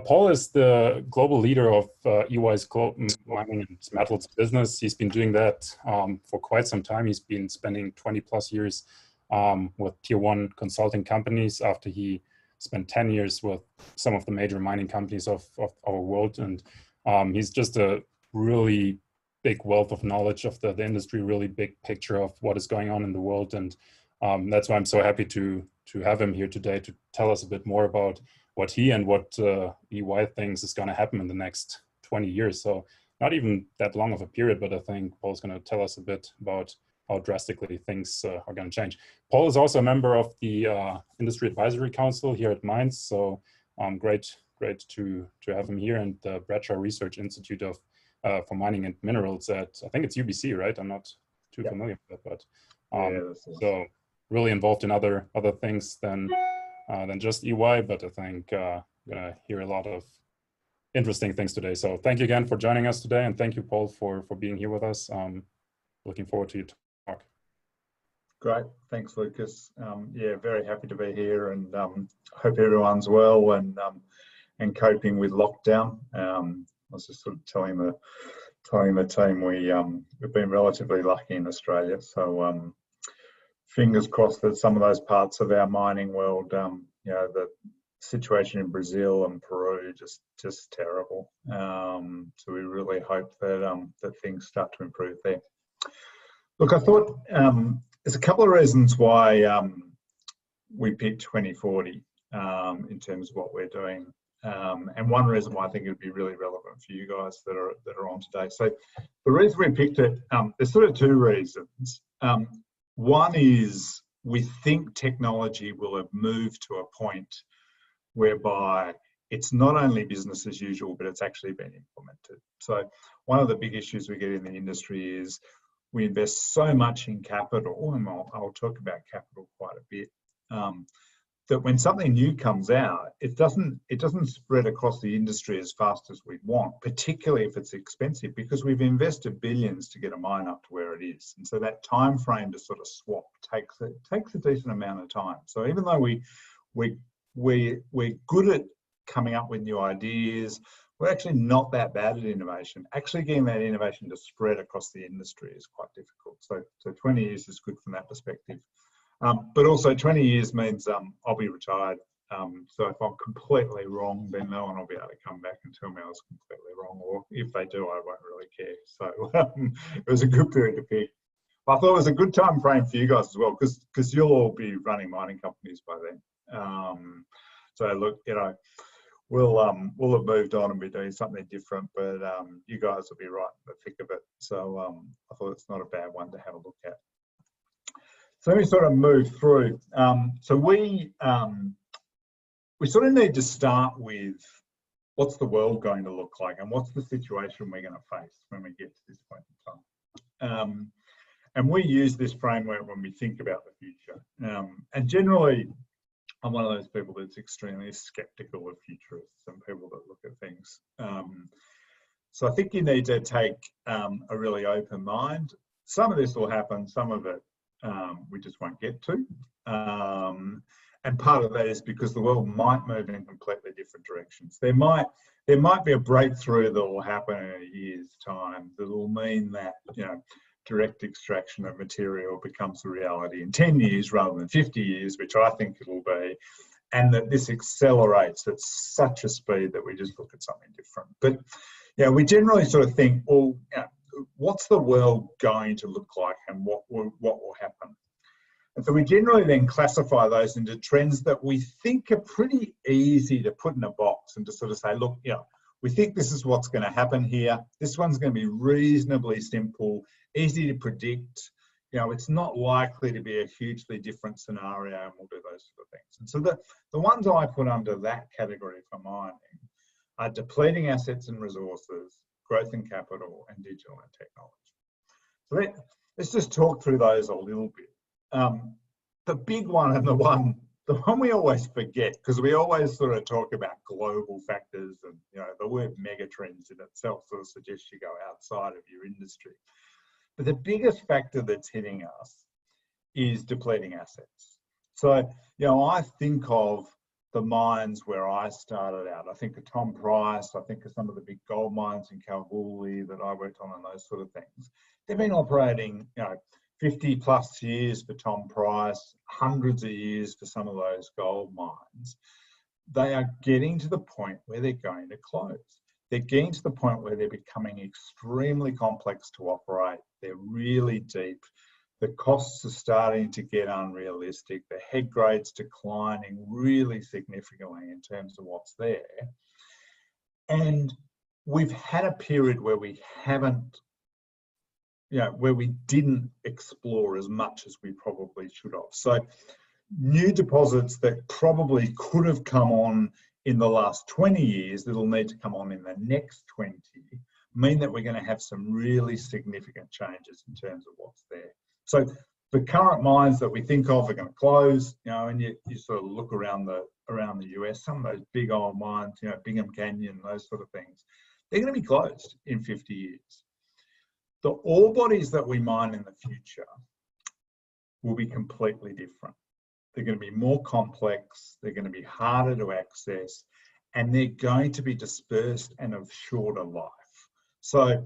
Paul is the global leader of EY's mining and metals business. He's been doing that for quite some time. He's been spending 20 plus years with tier one consulting companies after he spent 10 years with some of the major mining companies of our world. And he's just a really big wealth of knowledge of the industry, really big picture of what is going on in the world. And that's why I'm so happy to have him here today to tell us a bit more about what he and what EY thinks is going to happen in the next 20 years. So not even that long of a period, but I think Paul's going to tell us a bit about how drastically things are going to change. Paul is also a member of the Industry Advisory Council here at Mainz. So great to have him here, and the Bradshaw Research Institute for Mining and Minerals at, I think it's UBC, right? I'm not too familiar with that, but so really involved in other things than just EY, but I think we're gonna hear a lot of interesting things today. So thank you again for joining us today, and thank you, Paul, for being here with us. Looking forward to your talk. Great, thanks, Lucas. Yeah, very happy to be here, and hope everyone's well and coping with lockdown. I was just sort of telling the team we've been relatively lucky in Australia, so. Fingers crossed that some of those parts of our mining world, you know, the situation in Brazil and Peru, just terrible. So we really hope that that things start to improve there. Look, I thought there's a couple of reasons why we picked 2040 in terms of what we're doing, and one reason why I think it would be really relevant for you guys that are on today. So the reason we picked it, there's sort of two reasons. One is we think technology will have moved to a point whereby it's not only business as usual, but it's actually been implemented. So one of the big issues we get in the industry is we invest so much in capital, and I'll talk about capital quite a bit, that when something new comes out, it doesn't spread across the industry as fast as we'd want, particularly if it's expensive, because we've invested billions to get a mine up to where it is. And so that time frame to sort of swap takes a decent amount of time. So even though we're good at coming up with new ideas, we're actually not that bad at innovation. Actually getting that innovation to spread across the industry is quite difficult. So 20 years is good from that perspective. But also 20 years means I'll be retired. So if I'm completely wrong, then no one will be able to come back and tell me I was completely wrong. Or if they do, I won't really care. So it was a good period to pick. I thought it was a good time frame for you guys as well, because you'll all be running mining companies by then. So look, you know, we'll have moved on and be doing something different, but you guys will be right in the thick of it. So I thought it's not a bad one to have a look at. So let me sort of move through. So we sort of need to start with what's the world going to look like, and what's the situation we're going to face when we get to this point in time. And we use this framework when we think about the future. And generally, I'm one of those people that's extremely skeptical of futurists and people that look at things. So I think you need to take a really open mind. Some of this will happen, some of it we just won't get to. And part of that is because the world might move in completely different directions. There might be a breakthrough that will happen in a year's time that will mean that, you know, direct extraction of material becomes a reality in 10 years rather than 50 years, which I think it'll be, and that this accelerates at such a speed that we just look at something different. But yeah, we generally sort of think, well, you know, what's the world going to look like, and what will happen? And so we generally then classify those into trends that we think are pretty easy to put in a box and to sort of say, look, you know, we think this is what's going to happen here. This one's going to be reasonably simple, easy to predict. You know, it's not likely to be a hugely different scenario, and we'll do those sort of things. And so the ones I put under that category for mining are depleting assets and resources, growth in capital, and digital and technology. So let's just talk through those a little bit. The big one, and the one we always forget, because we always sort of talk about global factors, and you know, the word megatrends in itself sort of suggests you go outside of your industry. But the biggest factor that's hitting us is depleting assets. So, you know, I think of the mines where I started out. I think of Tom Price, I think of some of the big gold mines in Kalgoorlie that I worked on and those sort of things. They've been operating, 50 plus years for Tom Price, hundreds of years for some of those gold mines. They are getting to the point where they're going to close. They're getting to the point where they're becoming extremely complex to operate. They're really deep. The costs are starting to get unrealistic. The head grade's declining really significantly in terms of what's there. And we've had a period where we haven't, where we didn't explore as much as we probably should have. So new deposits that probably could have come on in the last 20 years that'll need to come on in the next 20 mean that we're going to have some really significant changes in terms of what's there. So the current mines that we think of are going to close, and you sort of look around the US, some of those big old mines, Bingham Canyon, those sort of things, they're going to be closed in 50 years. The ore bodies that we mine in the future will be completely different. They're going to be more complex, they're going to be harder to access, and they're going to be dispersed and of shorter life. So,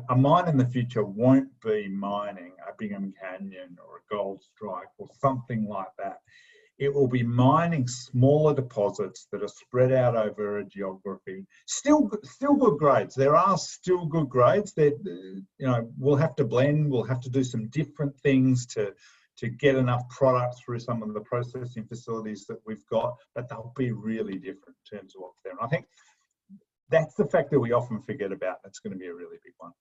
a mine in the future won't be mining a Bingham Canyon or a Gold Strike or something like that. It will be mining smaller deposits that are spread out over a geography. Still good grades. There are still good grades that, we'll have to blend, we'll have to do some different things to get enough product through some of the processing facilities that we've got, but they'll be really different in terms of what's there. And I think that's the factor we often forget about. That's going to be a really big one.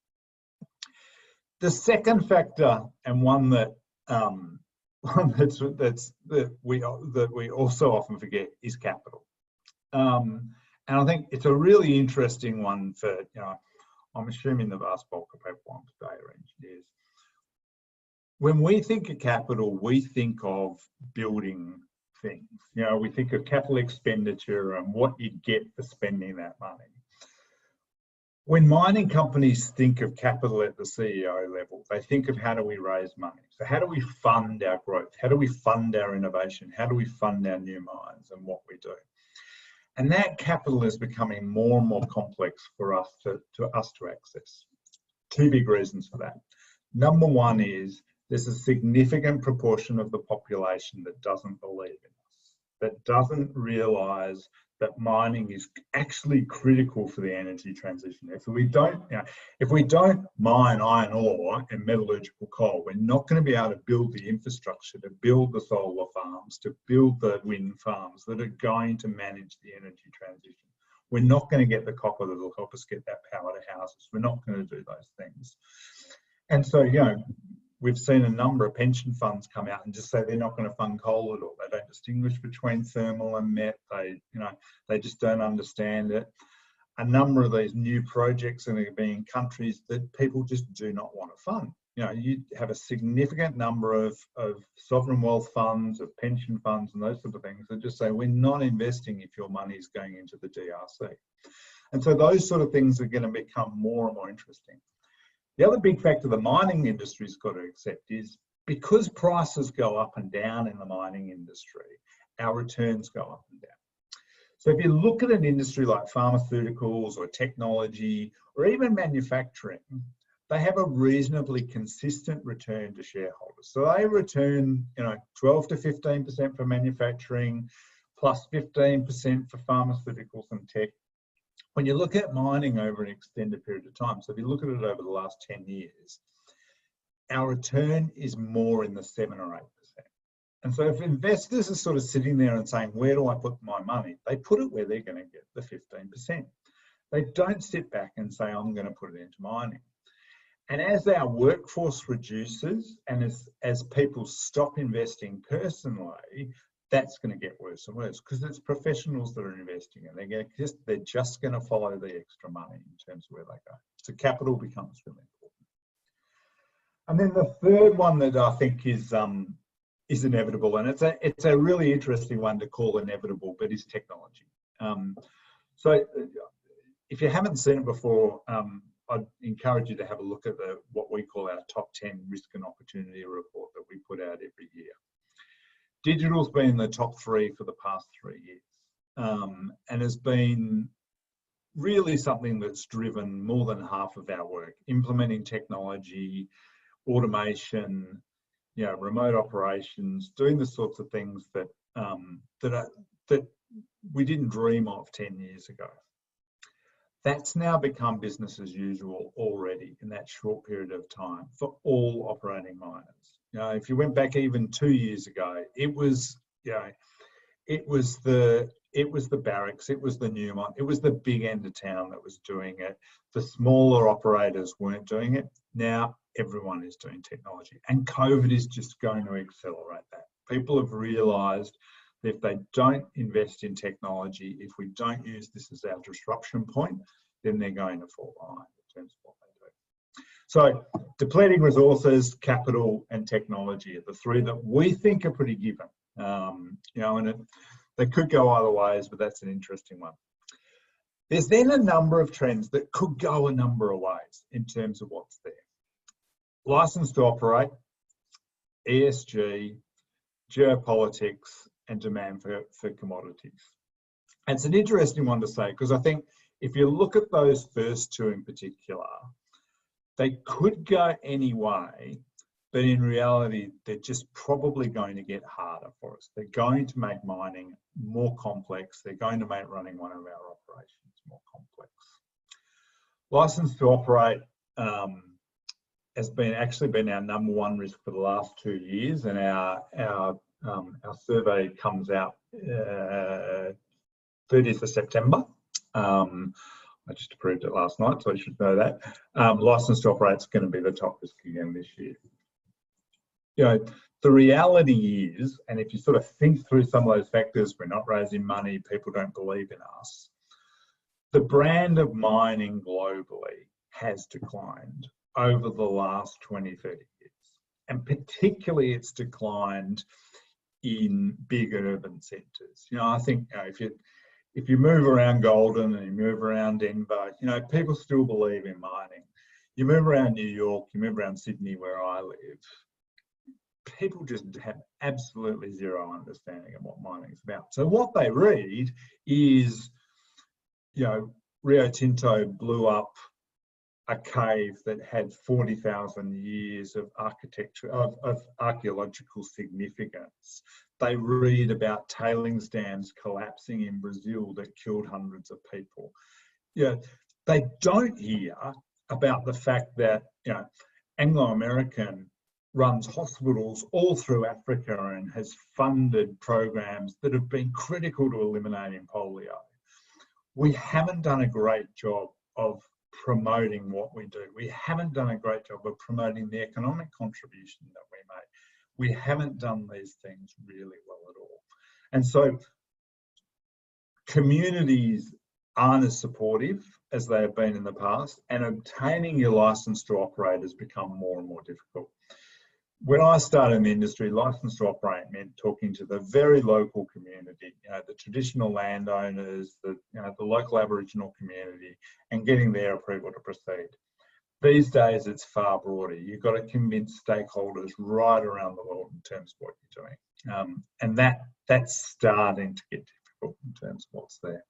The second factor, and one that we also often forget, is capital. And I think it's a really interesting one for, I'm assuming the vast bulk of people on today are engineers. When we think of capital, we think of building things. We think of capital expenditure and what you get for spending that money. When mining companies think of capital at the CEO level, they think of how do we raise money? So how do we fund our growth? How do we fund our innovation? How do we fund our new mines and what we do? And that capital is becoming more and more complex for us to access. Two big reasons for that. Number one is there's a significant proportion of the population that doesn't believe in us, that doesn't realise that mining is actually critical for the energy transition. If we don't mine iron ore and metallurgical coal, we're not going to be able to build the infrastructure to build the solar farms, to build the wind farms that are going to manage the energy transition. We're not going to get the copper that will help us get that power to houses. We're not going to do those things. And so, we've seen a number of pension funds come out and just say they're not going to fund coal at all. They don't distinguish between thermal and met. They just don't understand it. A number of these new projects are going to be in countries that people just do not want to fund. You have a significant number of sovereign wealth funds, of pension funds and those sort of things that just say, we're not investing if your money is going into the DRC. And so those sort of things are going to become more and more interesting. The other big factor the mining industry's got to accept is because prices go up and down in the mining industry, our returns go up and down. So if you look at an industry like pharmaceuticals or technology or even manufacturing, they have a reasonably consistent return to shareholders. So they return, 12 to 15% for manufacturing, plus 15% for pharmaceuticals and tech. When you look at mining over an extended period of time, so if you look at it over the last 10 years, our return is more in the 7 or 8%. And so if investors are sort of sitting there and saying, where do I put my money? They put it where they're going to get the 15%. They don't sit back and say, I'm going to put it into mining. And as our workforce reduces and as people stop investing personally, that's going to get worse and worse because it's professionals that are investing and they're just going to follow the extra money in terms of where they go. So capital becomes really important. And then the third one that I think is inevitable, and it's a really interesting one to call inevitable, but is technology. So if you haven't seen it before, I'd encourage you to have a look at what we call our top 10 risk and opportunity report that we put out every year. Digital's been in the top 3 for the past 3 years. and has been really something that's driven more than half of our work, implementing technology, automation, remote operations, doing the sorts of things that that we didn't dream of 10 years ago. That's now become business as usual already in that short period of time for all operating miners. If you went back even 2 years ago, it was the Barracks, it was the Newmont, it was the big end of town that was doing it. The smaller operators weren't doing it. Now everyone is doing technology, and COVID is just going to accelerate that. People have realised that if they don't invest in technology, if we don't use this as our disruption point, then they're going to fall behind in terms of what they do. So depleting resources, capital and technology are the three that we think are pretty given. They could go either ways, but that's an interesting one. There's then a number of trends that could go a number of ways in terms of what's there. License to operate, ESG, geopolitics, and demand for commodities. And it's an interesting one to say, because I think if you look at those first two in particular, they could go any way, but in reality, they're just probably going to get harder for us. They're going to make mining more complex. They're going to make running one of our operations more complex. License to operate has actually been our number one risk for the last 2 years, and our survey comes out 30th of September. I just approved it last night, so I should know that. License to operate is going to be the top risk again this year. The reality is, and if you sort of think through some of those factors, we're not raising money, people don't believe in us. The brand of mining globally has declined over the last 20, 30 years. And particularly it's declined in big urban centres. I think if you move around Golden and you move around Denver, people still believe in mining. You move around New York, you move around Sydney, where I live, people just have absolutely zero understanding of what mining is about. So what they read is, Rio Tinto blew up a cave that had 40,000 years of architecture, of archaeological significance. They read about tailings dams collapsing in Brazil that killed hundreds of people. They don't hear about the fact that, Anglo American runs hospitals all through Africa and has funded programs that have been critical to eliminating polio. We haven't done a great job of promoting what we do. We haven't done a great job of promoting the economic contribution that we make. We haven't done these things really well at all. And so communities aren't as supportive as they have been in the past, and obtaining your license to operate has become more and more difficult. When I started in the industry, license to operate meant talking to the very local community, the traditional landowners, the local Aboriginal community, and getting their approval to proceed. These days, it's far broader. You've got to convince stakeholders right around the world in terms of what you're doing, and that's starting to get difficult in terms of what's there.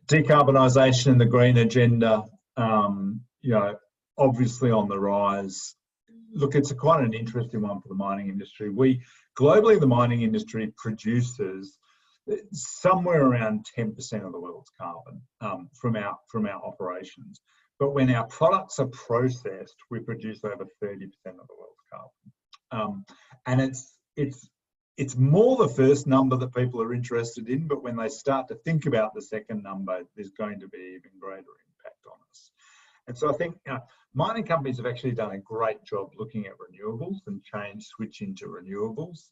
Decarbonisation and the green agenda, obviously on the rise. Look, it's quite an interesting one for the mining industry. Globally, the mining industry produces somewhere around 10% of the world's carbon from our operations. But when our products are processed, we produce over 30% of the world's carbon. And it's more the first number that people are interested in, but when they start to think about the second number, there's going to be even greater impact on us. And so I think mining companies have actually done a great job looking at renewables and switching to renewables.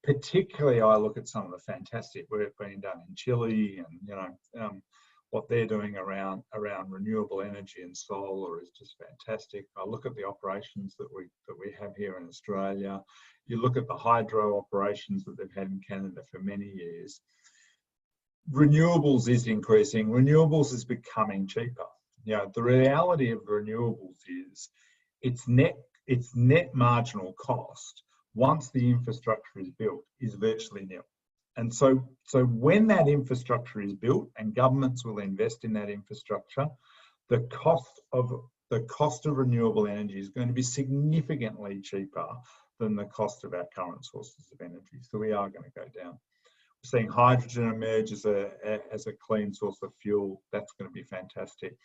Particularly I look at some of the fantastic work being done in Chile, and what they're doing around renewable energy and solar is just fantastic. I look at the operations that we have here in Australia. You look at the hydro operations that they've had in Canada for many years. Renewables is increasing. Renewables is becoming cheaper. The reality of renewables is its net marginal cost, once the infrastructure is built, is virtually nil. And so when that infrastructure is built and governments will invest in that infrastructure, the cost of renewable energy is going to be significantly cheaper than the cost of our current sources of energy. So we are going to go down. We're seeing hydrogen emerge as a clean source of fuel. That's going to be fantastic.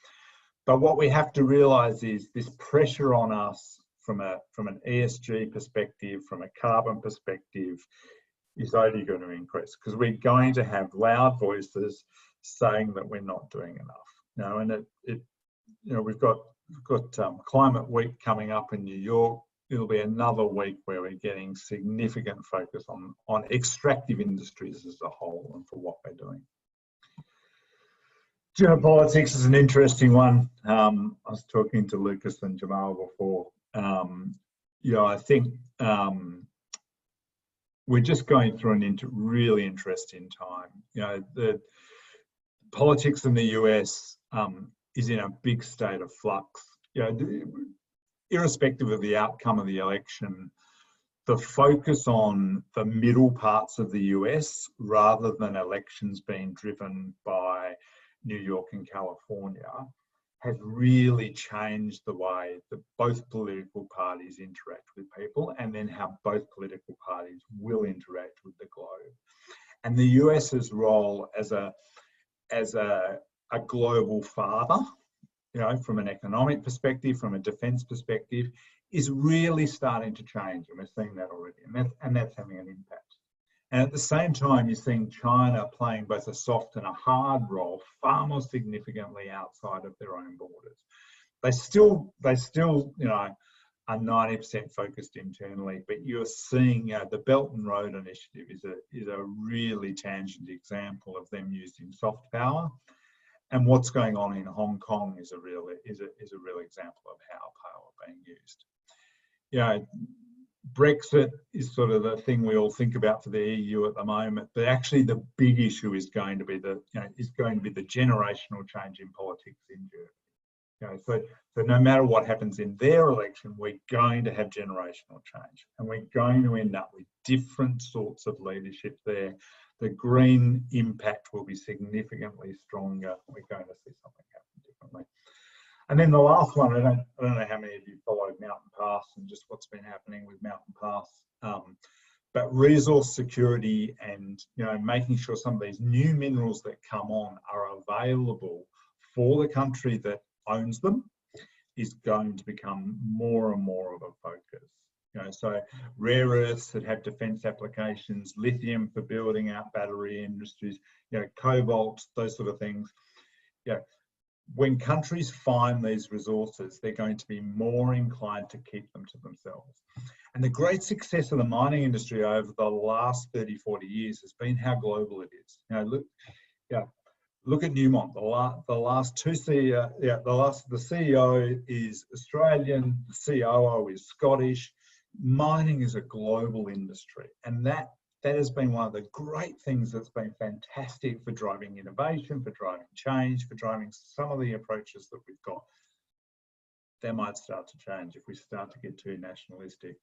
But what we have to realise is this pressure on us from an ESG perspective, from a carbon perspective, is only going to increase, because we're going to have loud voices saying that we're not doing enough. And we've got Climate Week coming up in New York. It'll be another week where we're getting significant focus on extractive industries as a whole and for what we're doing. Geopolitics is an interesting one. I was talking to Lucas and Jamal before. I think we're just going through an really interesting time. The politics in the US is in a big state of flux. Irrespective of the outcome of the election, the focus on the middle parts of the US, rather than elections being driven by New York and California, has really changed the way that both political parties interact with people, and then how both political parties will interact with the globe. And the US's role as a global father, from an economic perspective, from a defence perspective, is really starting to change, and we're seeing that already, and that's having an impact. And at the same time, you're seeing China playing both a soft and a hard role, far more significantly outside of their own borders. They still, are 90% focused internally, but you're seeing the Belt and Road Initiative is a really tangible example of them using soft power. And what's going on in Hong Kong is a real example of how power being used. Brexit is sort of the thing we all think about for the EU at the moment, but actually the big issue is going to be the generational change in politics in Europe. So no matter what happens in their election, we're going to have generational change, and we're going to end up with different sorts of leadership there. The green impact will be significantly stronger. We're going to see something happen differently. And then the last one, I don't know how many of you followed Mountain Pass and just what's been happening with Mountain Pass, but resource security and making sure some of these new minerals that come on are available for the country that owns them is going to become more and more of a focus. So rare earths that have defence applications, lithium for building out battery industries, cobalt, those sort of things. When countries find these resources, they're going to be more inclined to keep them to themselves. And the great success of the mining industry over the last 30, 40 years has been how global it is. Look at Newmont. The last two CEO, the CEO is Australian, the COO is Scottish. Mining is a global industry, and that has been one of the great things that's been fantastic for driving innovation, for driving change, for driving some of the approaches that we've got. They might start to change if we start to get too nationalistic.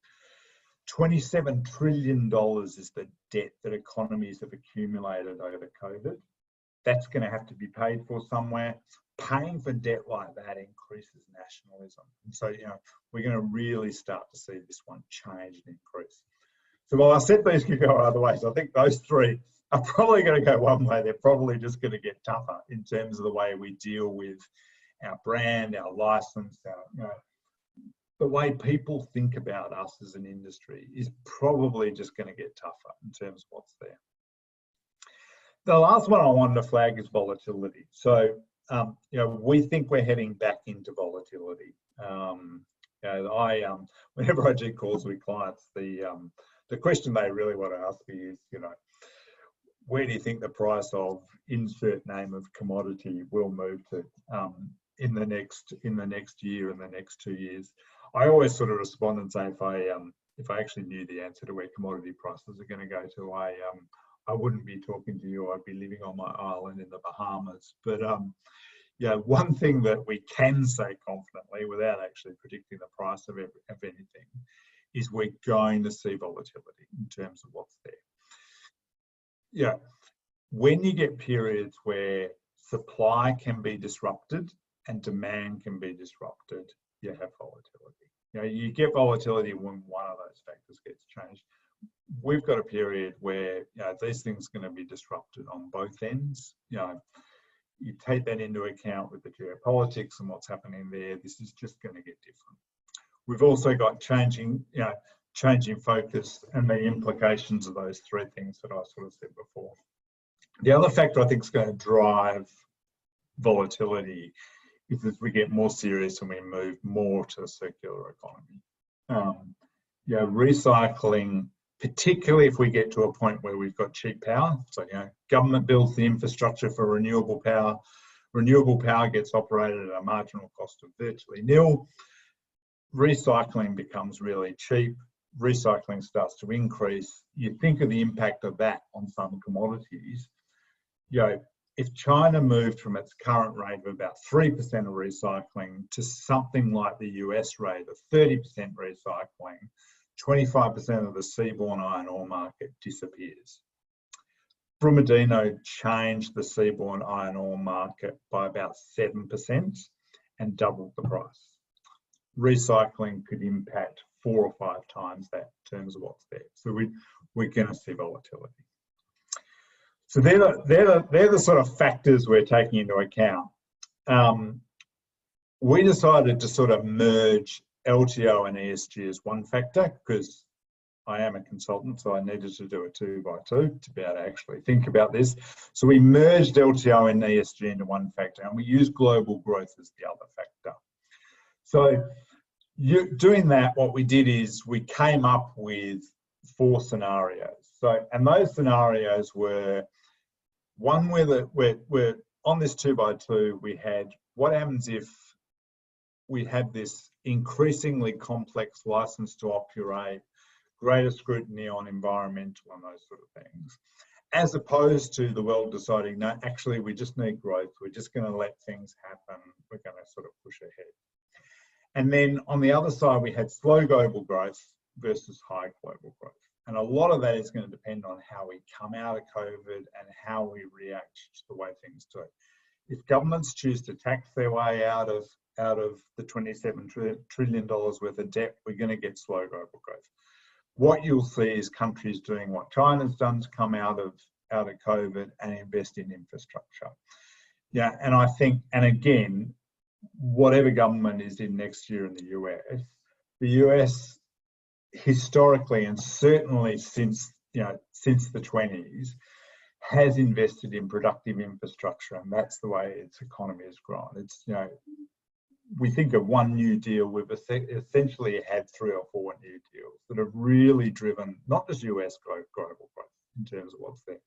$27 trillion is the debt that economies have accumulated over COVID. That's going to have to be paid for somewhere. Paying for debt like that increases nationalism. And so, we're going to really start to see this one change and increase. So while I said these could go other ways, I think those three are probably going to go one way. They're probably just going to get tougher in terms of the way we deal with our brand, our license, the way people think about us as an industry is probably just going to get tougher in terms of what's there. The last one I wanted to flag is volatility. So, we think we're heading back into volatility. Whenever I do calls with clients, the question they really want to ask me is, where do you think the price of insert name of commodity will move to in the next year, in the next 2 years? I always sort of respond and say, if I actually knew the answer to where commodity prices are going to go to, I wouldn't be talking to you. I'd be living on my island in the Bahamas. But one thing that we can say confidently, without actually predicting the price of anything, is we're going to see volatility in terms of what's there. yeah, when you get periods where supply can be disrupted and demand can be disrupted, you have volatility. You know, you get volatility when one of those factors gets changed. We've got a period where, you know, these things are going to be disrupted on both ends. You know, you take that into account with the geopolitics and what's happening there. This is just going to get different. We've also got changing focus and the implications of those three things that I sort of said before. The other factor I think is going to drive volatility is as we get more serious and we move more to the circular economy. You know, recycling, particularly if we get to a point where we've got cheap power. So, you know, government builds the infrastructure for renewable power. Renewable power gets operated at a marginal cost of virtually nil. Recycling becomes really cheap. Recycling starts to increase. You think of the impact of that on some commodities. You know, if China moved from its current rate of about 3% of recycling to something like the US rate of 30% recycling, 25% of the seaborne iron ore market disappears. Brumadinho changed the seaborne iron ore market by about 7% and doubled the price. Recycling could impact 4 or 5 times that in terms of what's there. So we're going to see volatility. So they're the sort of factors we're taking into account. We decided to sort of merge LTO and ESG as one factor because I am a consultant, so I needed to do a 2 by 2 to be able to actually think about this. So we merged LTO and ESG into one factor, and we used global growth as the other factor. So doing that, what we did is we came up with 4 scenarios. So, and those scenarios were one where we're on this 2 by 2. We had what happens if we have this increasingly complex license to operate, greater scrutiny on environmental and those sort of things, as opposed to the world deciding, no, actually we just need growth. We're just going to let things happen. We're going to sort of push ahead. And then on the other side, we had slow global growth versus high global growth. And a lot of that is going to depend on how we come out of COVID and how we react to the way things do. If governments choose to tax their way out of the $27 trillion worth of debt, we're going to get slow global growth. What you'll see is countries doing what China's done to come out of COVID and invest in infrastructure. Yeah, and I think, and again, whatever government is in next year in the US historically and certainly since the 20s has invested in productive infrastructure, and that's the way its economy has grown. It's, you know, we think of one new deal, we've essentially had 3 or 4 new deals that have really driven not just US growth, global growth in terms of what's there.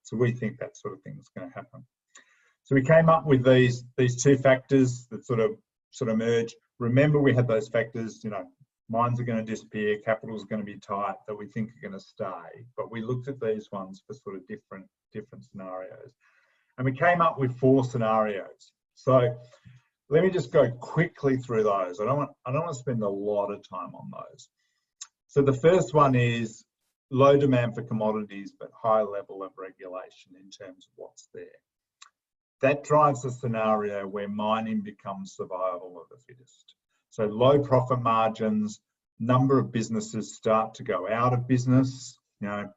So we think that sort of thing is going to happen. So we came up with these 2 factors that sort of merge. Remember, we had those factors, you know, mines are going to disappear, capital is going to be tight, that we think are going to stay. But we looked at these ones for sort of different scenarios. And we came up with 4 scenarios. So let me just go quickly through those. I don't want to spend a lot of time on those. So the first one is low demand for commodities, but high level of regulation in terms of what's there. That drives a scenario where mining becomes survival of the fittest. So low profit margins, number of businesses start to go out of business. You know,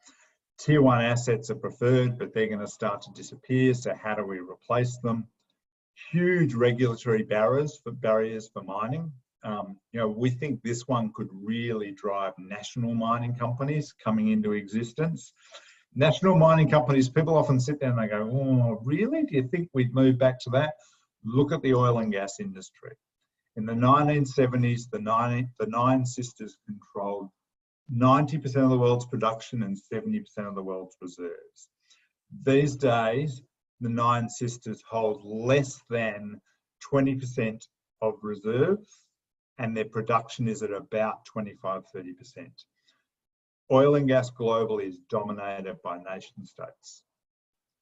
tier 1 assets are preferred, but they're going to start to disappear. So how do we replace them? Huge regulatory barriers for mining. You know, we think this one could really drive national mining companies coming into existence. National mining companies, people often sit there and they go, oh, really? Do you think we'd move back to that? Look at the oil and gas industry. In the 1970s, the nine sisters controlled 90% of the world's production and 70% of the world's reserves. These days, the 9 sisters hold less than 20% of reserves, and their production is at about 25–30%. Oil and gas globally is dominated by nation states.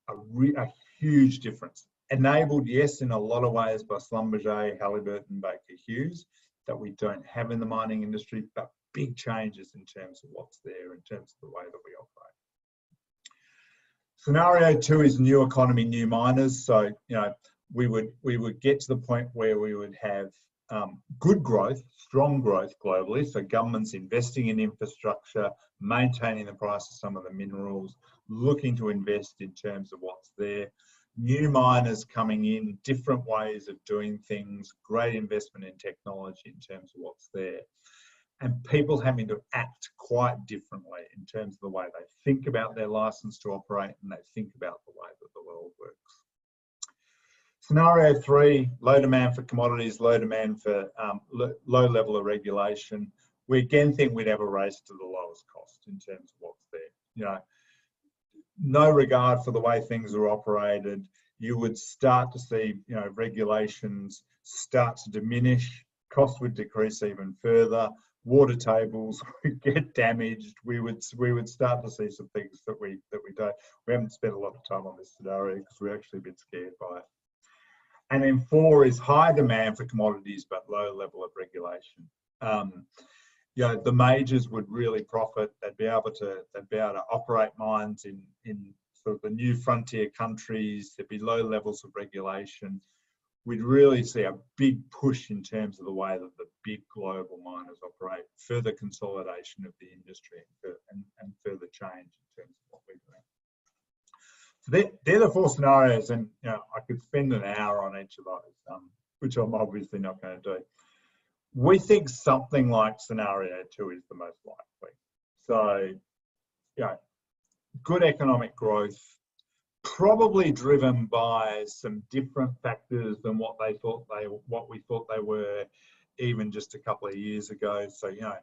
A huge difference. Enabled, yes, in a lot of ways by Schlumberger, Halliburton, Baker Hughes, that we don't have in the mining industry, but big changes in terms of what's there, in terms of the way that we operate. Scenario 2 is new economy, new miners. So, you know, we would get to the point where we would have good growth, strong growth globally. So governments investing in infrastructure, maintaining the price of some of the minerals, looking to invest in terms of what's there. New miners coming in, different ways of doing things, great investment in technology in terms of what's there. And people having to act quite differently in terms of the way they think about their license to operate and they think about the way that the world works. Scenario 3, low demand for commodities, low demand for low level of regulation. We again think we'd have a race to the lowest cost in terms of what's there. You know, no regard for the way things are operated. You would start to see, you know, regulations start to diminish, costs would decrease even further, water tables would get damaged. We would start to see some things that we don't. We haven't spent a lot of time on this scenario because we're actually a bit scared by it. And then 4 is high demand for commodities but low level of regulation. You know, the majors would really profit. They'd be able to operate mines in sort of the new frontier countries. There'd be low levels of regulation. We'd really see a big push in terms of the way that the big global miners operate, further consolidation of the industry and further change in terms of what we're doing. So they're the 4 scenarios, and you know, I could spend an hour on each of those, which I'm obviously not going to do. We think something like scenario 2 is the most likely. So, you know, good economic growth, probably driven by some different factors than what we thought they were even just a couple of years ago. So, you know,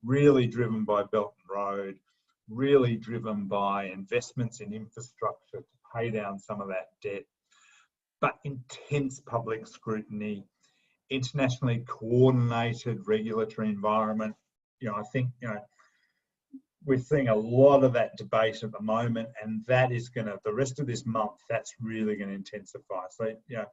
really driven by Belt and Road, really driven by investments in infrastructure to pay down some of that debt, but intense public scrutiny, internationally coordinated regulatory environment. You know, I think, you know, we're seeing a lot of that debate at the moment, and that is going to, the rest of this month, that's really going to intensify. So, you know,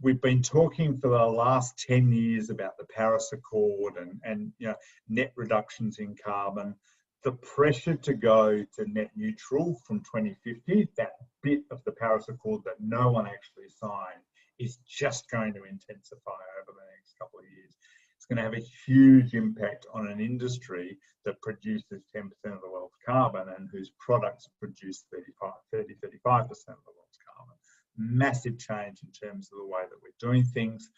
we've been talking for the last 10 years about the Paris Accord and you know, net reductions in carbon. The pressure to go to net neutral from 2050, that bit of the Paris Accord that no one actually signed, is just going to intensify over the next couple of years. It's going to have a huge impact on an industry that produces 10% of the world's carbon and whose products produce 30-35% of the world's carbon. Massive change in terms of the way that we're doing things.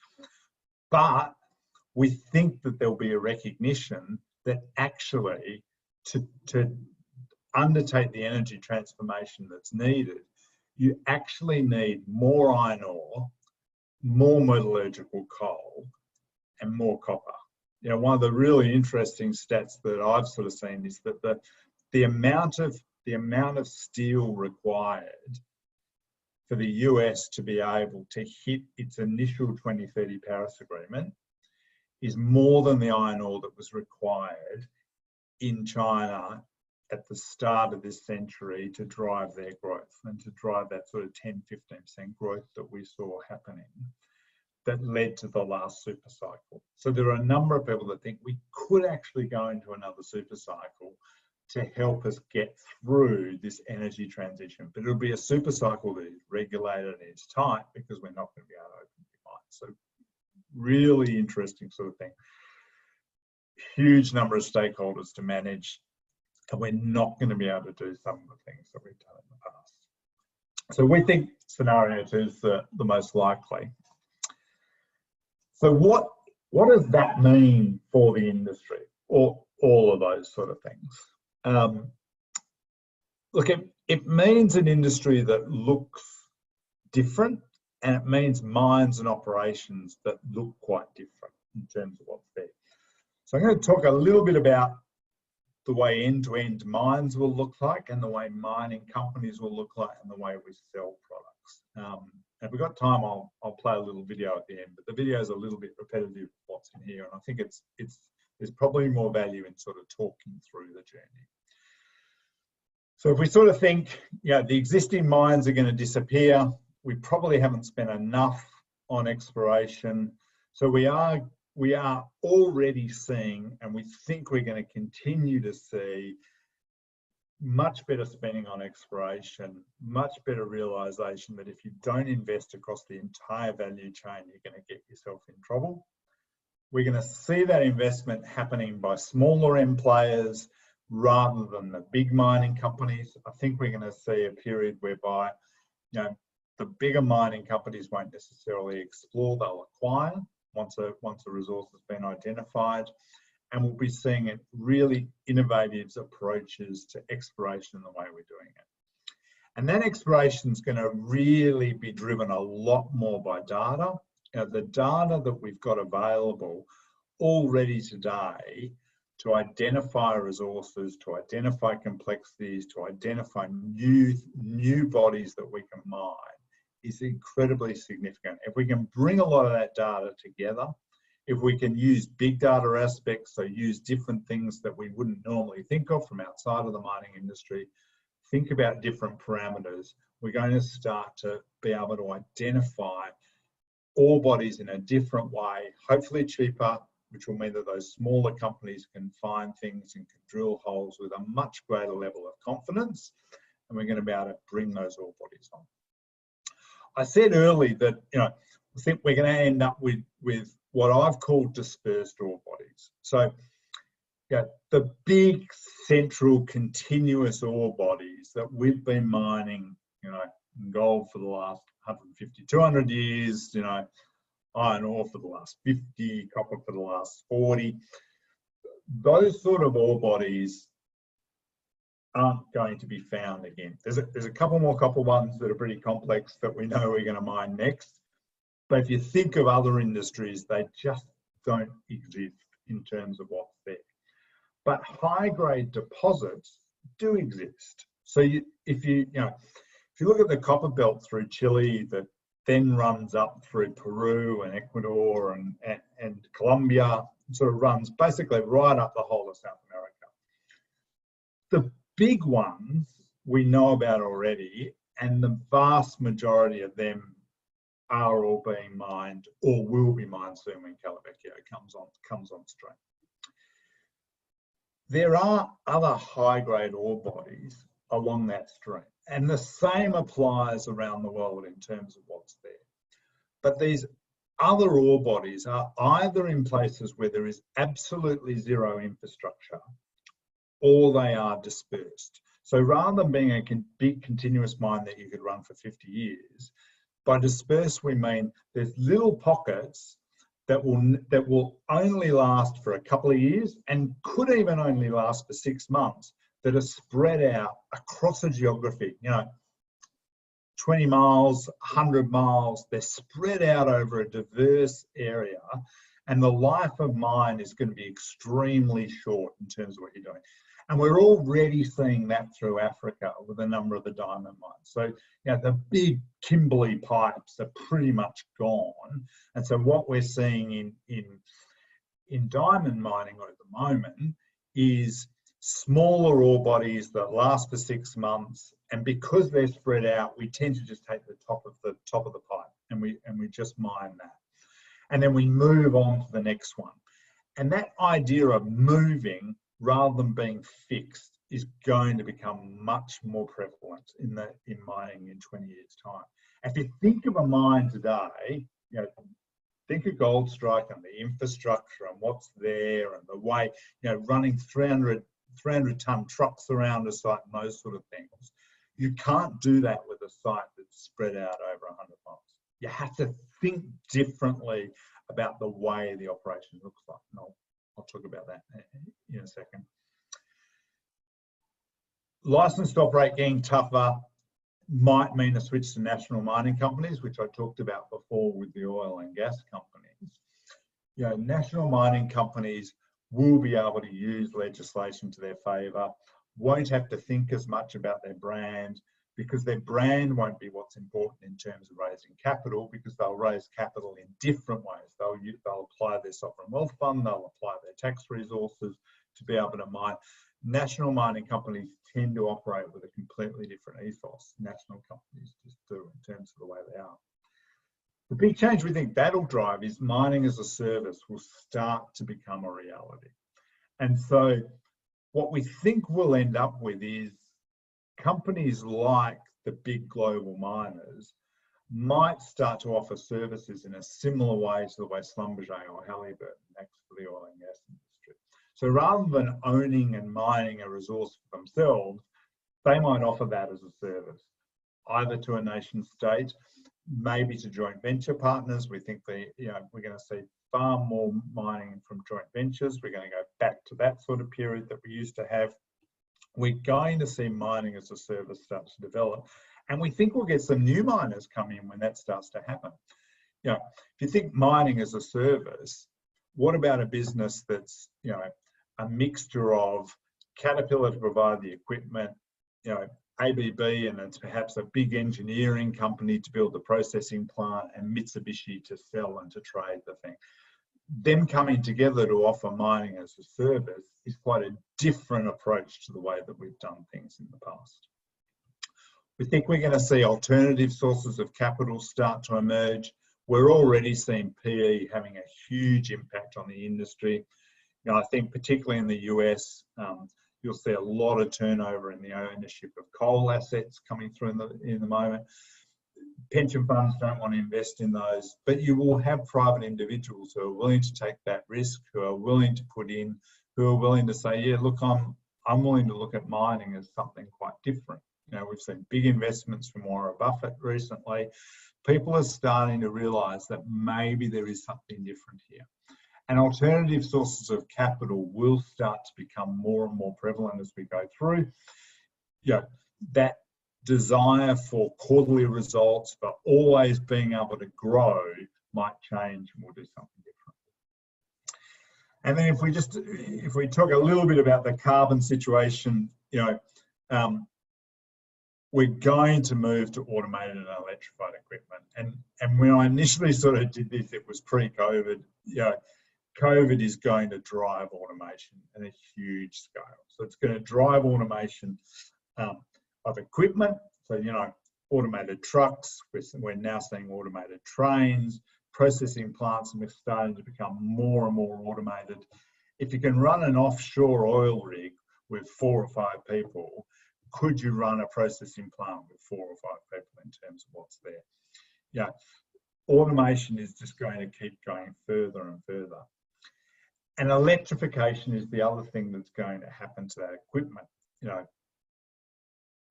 But we think that there'll be a recognition that actually to undertake the energy transformation that's needed, you actually need more iron ore, more metallurgical coal, and more copper. You know, one of the really interesting stats that I've sort of seen is that the amount of steel required for the US to be able to hit its initial 2030 Paris Agreement is more than the iron ore that was required in China at the start of this century to drive their growth and to drive that sort of 10-15% growth that we saw happening that led to the last super cycle. So there are a number of people that think we could actually go into another super cycle to help us get through this energy transition. But it'll be a super cycle that is regulated and it's tight because we're not going to be able to open new mines. So really interesting sort of thing. Huge number of stakeholders to manage, and we're not going to be able to do some of the things that we've done in the past. So we think scenario 2 is the most likely. So what does that mean for the industry, or all of those sort of things? Look, it means an industry that looks different, and it means mines and operations that look quite different in terms of what's there. So I'm going to talk a little bit about the way end-to-end mines will look like and the way mining companies will look like and the way we sell products. If we've got time, I'll play a little video at the end, but the video is a little bit repetitive of what's in here, and I think there's probably more value in sort of talking through the journey. So if we sort of think, you know, the existing mines are going to disappear, we probably haven't spent enough on exploration. So we are already seeing, and we think we're going to continue to see, much better spending on exploration, much better realization that if you don't invest across the entire value chain, you're going to get yourself in trouble. We're going to see that investment happening by smaller end players rather than the big mining companies. I think we're going to see a period whereby, you know, the bigger mining companies won't necessarily explore, they'll acquire once a resource has been identified. And we'll be seeing it really innovative approaches to exploration in the way we're doing it. And that exploration is going to really be driven a lot more by data. You know, the data that we've got available already today to identify resources, to identify complexities, to identify new bodies that we can mine is incredibly significant. If we can bring a lot of that data together, if we can use big data aspects, so use different things that we wouldn't normally think of from outside of the mining industry, think about different parameters, we're going to start to be able to identify ore bodies in a different way, hopefully cheaper, which will mean that those smaller companies can find things and can drill holes with a much greater level of confidence, and we're going to be able to bring those ore bodies on. I said earlier that, you know, I think we're going to end up with what I've called dispersed ore bodies. So, yeah, the big central continuous ore bodies that we've been mining, you know, gold for the last 150, 200 years, you know, iron ore for the last 50, copper for the last 40. Those sort of ore bodies aren't going to be found again. There's a couple more copper ones that are pretty complex that we know we're going to mine next. But if you think of other industries, they just don't exist in terms of what's there. But high-grade deposits do exist. So if you look at the copper belt through Chile that then runs up through Peru and Ecuador and Colombia, sort of runs basically right up the whole of South America. The big ones we know about already, and the vast majority of them are all being mined or will be mined soon when Quellaveco comes on stream. There are other high-grade ore bodies along that stream, and the same applies around the world in terms of what's there. But these other ore bodies are either in places where there is absolutely zero infrastructure, or they are dispersed. So rather than being a big continuous mine that you could run for 50 years, by dispersed we mean there's little pockets that will only last for a couple of years and could even only last for 6 months, that are spread out across a geography, you know, 20 miles, 100 miles, they're spread out over a diverse area, and the life of mine is going to be extremely short in terms of what you're doing. And we're already seeing that through Africa with a number of the diamond mines. So, you know, the big Kimberley pipes are pretty much gone. And so what we're seeing in diamond mining at the moment is smaller ore bodies that last for 6 months. And because they're spread out, we tend to just take the top of the pipe and we just mine that. And then we move on to the next one. And that idea of moving rather than being fixed is going to become much more prevalent in mining in 20 years' time. If you think of a mine today, you know, think of Goldstrike and the infrastructure and what's there and the way, you know, running 300-ton trucks around a site and those sort of things. You can't do that with a site that's spread out over 100 miles. You have to think differently about the way the operation looks like. And I'll talk about that in a second. License to operate getting tougher might mean a switch to national mining companies, which I talked about before with the oil and gas companies. You know, national mining companies will be able to use legislation to their favour, won't have to think as much about their brand, because their brand won't be what's important in terms of raising capital, because they'll raise capital in different ways. They'll apply their sovereign wealth fund, they'll apply their tax resources to be able to mine. National mining companies tend to operate with a completely different ethos. National companies just do in terms of the way they are. The big change we think that'll drive is mining as a service will start to become a reality. And so what we think we'll end up with is companies like the big global miners might start to offer services in a similar way to the way Schlumberger or Halliburton acts for the oil and gas industry. So rather than owning and mining a resource for themselves, they might offer that as a service, either to a nation state, maybe to joint venture partners. We think we're going to see far more mining from joint ventures. We're going to go back to that sort of period that we used to have. We're going to see mining as a service start to develop. And we think we'll get some new miners come in when that starts to happen. If you think mining as a service, what about a business that's, a mixture of Caterpillar to provide the equipment, ABB, and it's perhaps a big engineering company to build the processing plant, and Mitsubishi to sell and to trade the thing. Them coming together to offer mining as a service is quite a different approach to the way that we've done things in the past. We think we're going to see alternative sources of capital start to emerge. We're already seeing PE having a huge impact on the industry. I think particularly in the US, you'll see a lot of turnover in the ownership of coal assets coming through in the moment. Pension funds don't want to invest in those, but you will have private individuals who are willing to take that risk, who are willing to put in, who are willing to say, yeah, look, I'm willing to look at mining as something quite different. We've seen big investments from Warren Buffett recently. People are starting to realise that maybe there is something different here. And alternative sources of capital will start to become more and more prevalent as we go through. That desire for quarterly results, but always being able to grow might change, and we'll do something different. And then if we talk a little bit about the carbon situation, we're going to move to automated and electrified equipment. And when I initially sort of did this, it was pre-COVID. COVID is going to drive automation at a huge scale. So it's going to drive automation of equipment. So, automated trucks, we're now seeing automated trains, processing plants, and we're starting to become more and more automated. If you can run an offshore oil rig with 4 or 5 people, could you run a processing plant with 4 or 5 people in terms of what's there? Automation is just going to keep going further and further. And electrification is the other thing that's going to happen to that equipment.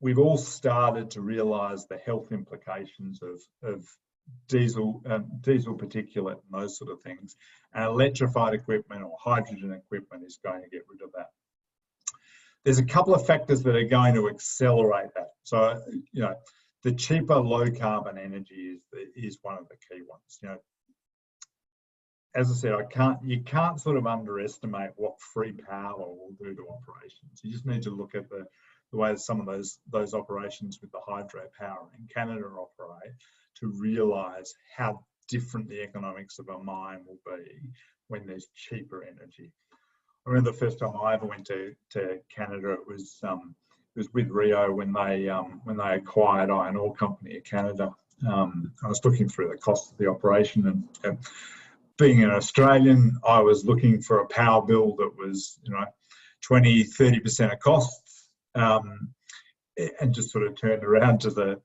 We've all started to realise the health implications of diesel particulate and those sort of things. And electrified equipment or hydrogen equipment is going to get rid of that. There's a couple of factors that are going to accelerate that. So, the cheaper low carbon energy is one of the key ones. As I said, you can't sort of underestimate what free power will do to operations. You just need to look at the way some of those operations with the hydropower in Canada operate to realise how different the economics of a mine will be when there's cheaper energy. I remember the first time I ever went to Canada, it was with Rio when they acquired Iron Ore Company of Canada. I was looking through the cost of the operation, and being an Australian, I was looking for a power bill that was 20-30% of costs, and just sort of turned around to the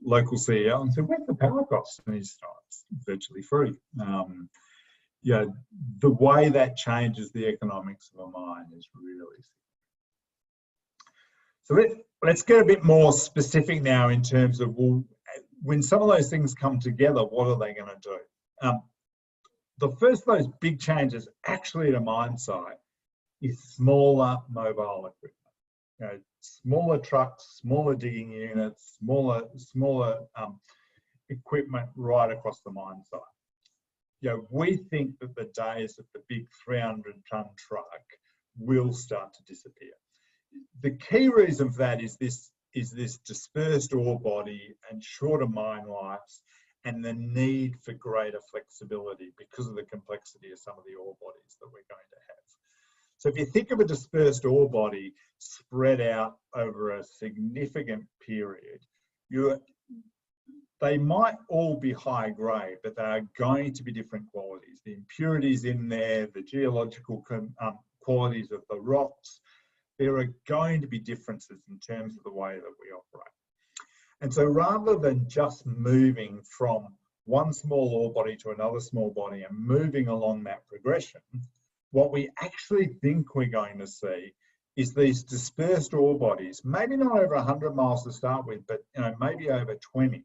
local CEO and said, "Where's the power cost?" And he said, "Oh, it's virtually free." The way that changes the economics of a mine is really significant. So let's get a bit more specific now in terms of, well, when some of those things come together, what are they going to do? The first of those big changes actually at a mine site is smaller mobile equipment. Smaller trucks, smaller digging units, smaller equipment right across the mine site. We think that the days of the big 300-ton truck will start to disappear. The key reason for that is this dispersed ore body and shorter mine lives, and the need for greater flexibility because of the complexity of some of the ore bodies that we're going to have. So if you think of a dispersed ore body spread out over a significant period, they might all be high grade, but they are going to be different qualities. The impurities in there, the geological qualities of the rocks, there are going to be differences in terms of the way that we operate. And so rather than just moving from one small ore body to another small body and moving along that progression, what we actually think we're going to see is these dispersed ore bodies, maybe not over 100 miles to start with, but maybe over 20.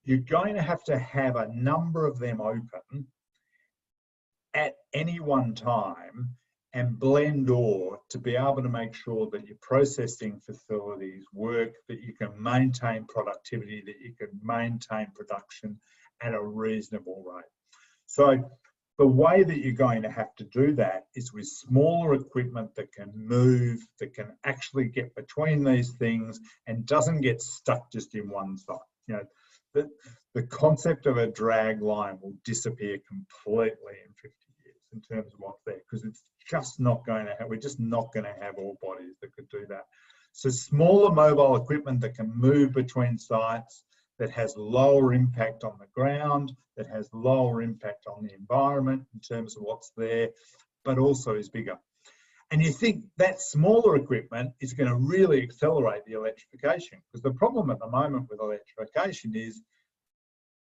You're going to have a number of them open at any one time and blend ore to be able to make sure that your processing facilities work, that you can maintain productivity, that you can maintain production at a reasonable rate. So the way that you're going to have to do that is with smaller equipment that can move, that can actually get between these things and doesn't get stuck just in one site. The concept of a drag line will disappear completely in 50 years in terms of what's there, because it's just not going to have, we're just not going to have ore bodies that could do that. So smaller mobile equipment that can move between sites, that has lower impact on the ground, that has lower impact on the environment in terms of what's there, but also is bigger. And you think that smaller equipment is going to really accelerate the electrification, because the problem at the moment with electrification is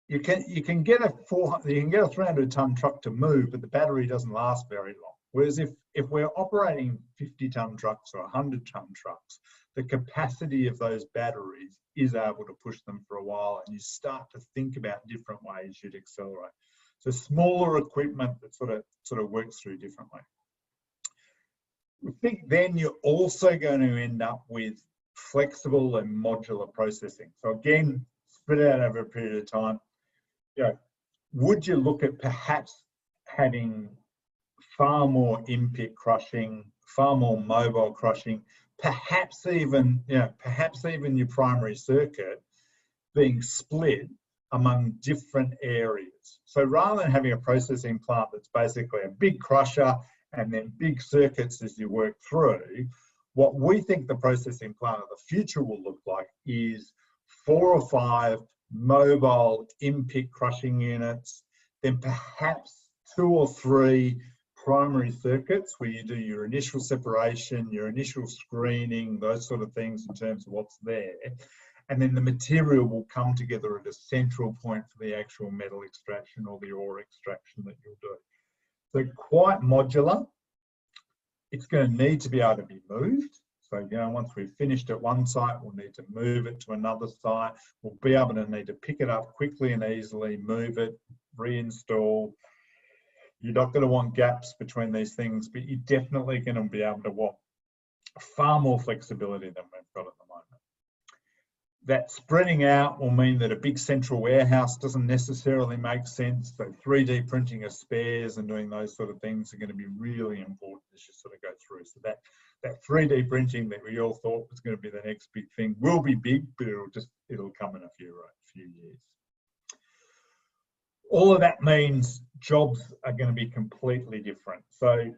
you can get a 300-ton truck to move, but the battery doesn't last very long. Whereas if we're operating 50-ton trucks or 100-ton trucks, the capacity of those batteries is able to push them for a while, and you start to think about different ways you'd accelerate. So smaller equipment that sort of works through differently. I think then you're also going to end up with flexible and modular processing. So again, spread out over a period of time. Would you look at perhaps having far more in-pit crushing, far more mobile crushing, perhaps even your primary circuit being split among different areas? So rather than having a processing plant that's basically a big crusher and then big circuits as you work through, what we think the processing plant of the future will look like is 4 or 5 mobile in-pit crushing units, then perhaps 2 or 3 primary circuits where you do your initial separation, your initial screening, those sort of things in terms of what's there. And then the material will come together at a central point for the actual metal extraction or the ore extraction that you'll do. So quite modular. It's going to need to be able to be moved. So, once we've finished at one site, we'll need to move it to another site. We'll be able to need to pick it up quickly and easily, move it, reinstall. You're not going to want gaps between these things, but you're definitely going to be able to want far more flexibility than we've got at the moment. That spreading out will mean that a big central warehouse doesn't necessarily make sense. So 3D printing of spares and doing those sort of things are going to be really important as you sort of go through. So that 3D printing that we all thought was going to be the next big thing will be big, but it'll come in a few years. All of that means jobs are going to be completely different. So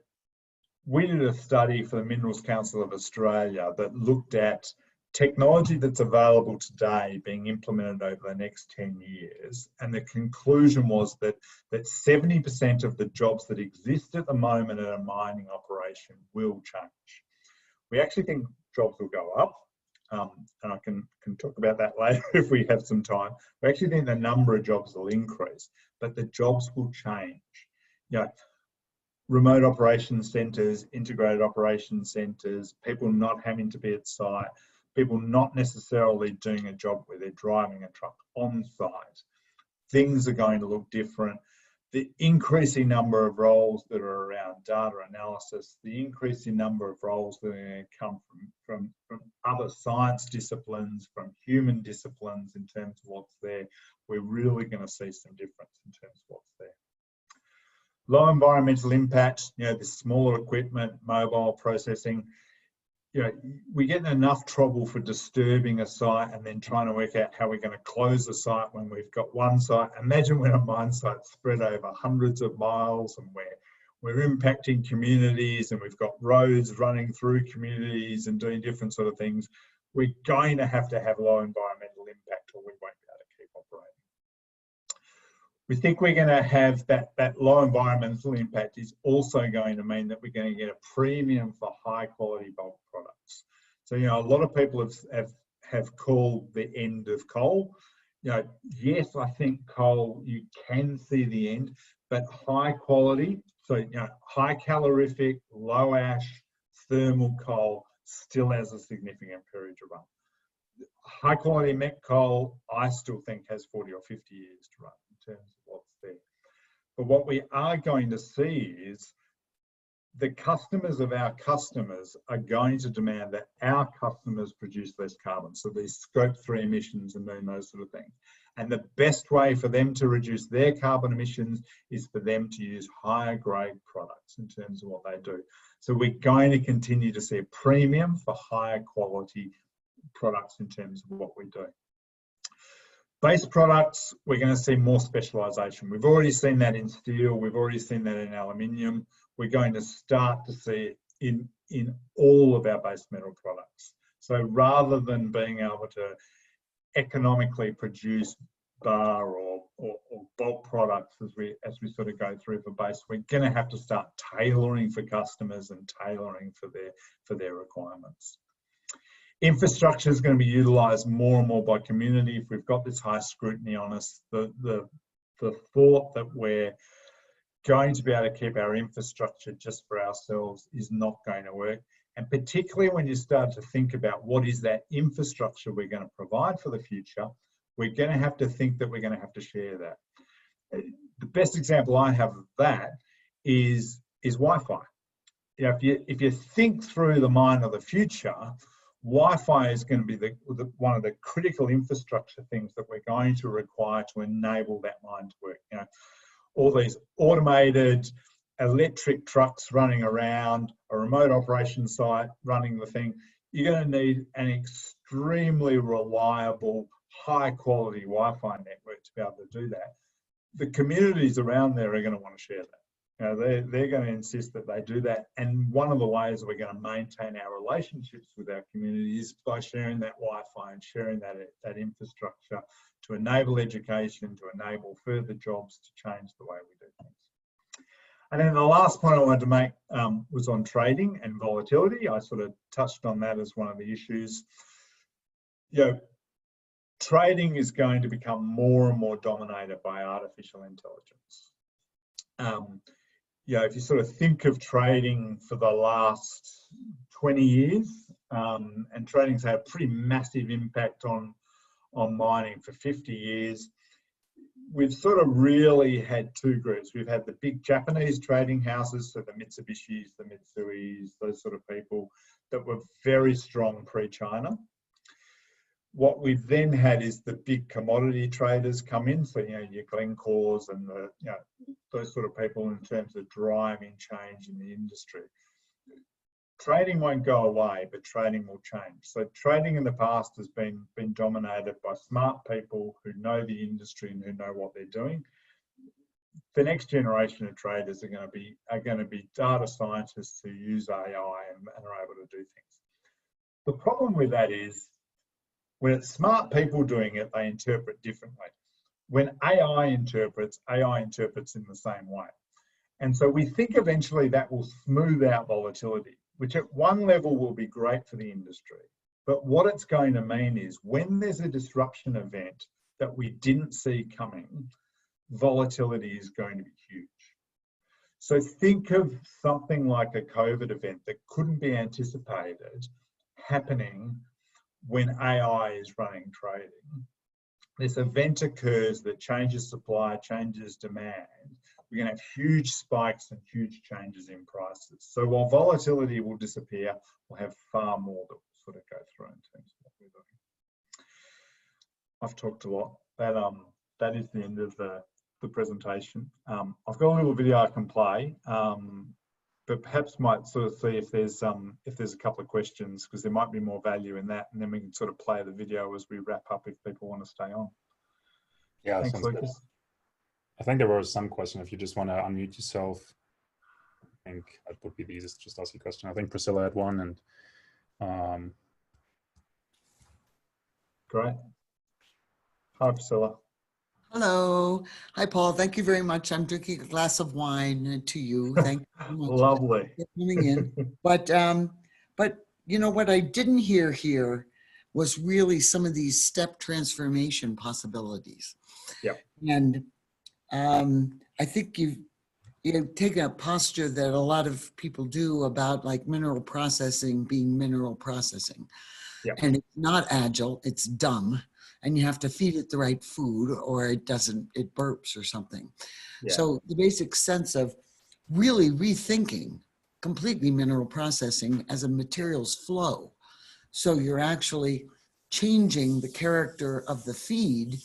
we did a study for the Minerals Council of Australia that looked at technology that's available today being implemented over the next 10 years. And the conclusion was that 70% of the jobs that exist at the moment in a mining operation will change. We actually think jobs will go up. And I can talk about that later if we have some time. We actually think the number of jobs will increase, but the jobs will change. Remote operation centres, integrated operation centres, people not having to be at site, people not necessarily doing a job where they're driving a truck on site. Things are going to look different. The increasing number of roles that are around data analysis, the increasing number of roles that are going to come from other science disciplines, from human disciplines in terms of what's there, we're really going to see some difference in terms of what's there. Low environmental impact, this smaller equipment, mobile processing, we get in enough trouble for disturbing a site and then trying to work out how we're going to close the site when we've got one site. Imagine when a mine site's spread over hundreds of miles and we're impacting communities and we've got roads running through communities and doing different sort of things. We're going to have low environmental impact or we won't be able to keep operating. We think we're going to have that low environmental impact is also going to mean that we're going to get a premium for high quality bulk products. So, you know, a lot of people have called the end of coal. You know, yes, I think coal, you can see the end, but high quality, so, you know, high calorific, low ash, thermal coal still has a significant period to run. High quality met coal, I still think has 40 or 50 years to run in terms of what's there. But what we are going to see is the customers of our customers are going to demand that our customers produce less carbon. So these scope 3 emissions and then those sort of things. And the best way for them to reduce their carbon emissions is for them to use higher grade products in terms of what they do. So we're going to continue to see a premium for higher quality products in terms of what we do. Base products, we're going to see more specialisation. We've already seen that in steel. We've already seen that in aluminium. We're going to start to see it in all of our base metal products. So rather than being able to economically produce bar or bulk products as we sort of go through for base, we're going to have to start tailoring for customers and tailoring for their requirements. Infrastructure is going to be utilised more and more by community. If we've got this high scrutiny on us, the thought that we're going to be able to keep our infrastructure just for ourselves is not going to work. And particularly when you start to think about what is that infrastructure we're going to provide for the future, we're going to have to think that we're going to have to share that. The best example I have of that is Wi-Fi. You know, if you think through the mine of the future, Wi-Fi is going to be one of the critical infrastructure things that we're going to require to enable that mine to work. You know, all these automated electric trucks running around, a remote operation site running the thing, you're going to need an extremely reliable, high quality Wi-Fi network to be able to do that. The communities around there are going to want to share that. You know, they're going to insist that they do that. And one of the ways we're going to maintain our relationships with our communities is by sharing that Wi-Fi and sharing that infrastructure to enable education, to enable further jobs, to change the way we do things. And then the last point I wanted to make was on trading and volatility. I sort of touched on that as one of the issues. You know, trading is going to become more and more dominated by artificial intelligence. You know, if you sort of think of trading for the last 20 years, and trading's had a pretty massive impact on mining for 50 years, we've sort of really had two groups. We've had the big Japanese trading houses, so the Mitsubishis, the Mitsuis, those sort of people that were very strong pre-China. What we've then had is the big commodity traders come in, so, you know, your Glencores and the, you know, those sort of people in terms of driving change in the industry. Trading won't go away, but trading will change. So trading in the past has been dominated by smart people who know the industry and who know what they're doing. The next generation of traders are going to be data scientists who use AI and are able to do things. The problem with that is, when it's smart people doing it, they interpret differently. When AI interprets in the same way. And so we think eventually that will smooth out volatility, which at one level will be great for the industry. But what it's going to mean is when there's a disruption event that we didn't see coming, volatility is going to be huge. So think of something like a COVID event that couldn't be anticipated happening when AI is running trading. This event occurs that changes supply, changes demand. We're going to have huge spikes and huge changes in prices. So while volatility will disappear, we'll have far more that will sort of go through in terms of what we're doing. I've talked a lot. That is the end of the presentation. I've got a little video I can play, but perhaps might sort of see if there's a couple of questions, because there might be more value in that, and then we can sort of play the video as we wrap up if people want to stay on. Yeah, thanks, Lucas. Good. I think there was some question. If you just want to unmute yourself, I think that would be the easiest. Just ask a question. I think Priscilla had one, and great. Hi, Priscilla. Hello. Hi, Paul. Thank you very much. I'm drinking a glass of wine to you. Thank you so much Lovely. for coming in. But you know what I didn't hear here was really some of these step transformation possibilities. Yeah. And I think you've taken a posture that a lot of people do about like mineral processing being mineral processing. Yeah. And it's not agile, it's dumb. And you have to feed it the right food or it burps or something. Yeah. So the basic sense of really rethinking completely mineral processing as a materials flow. So you're actually changing the character of the feed.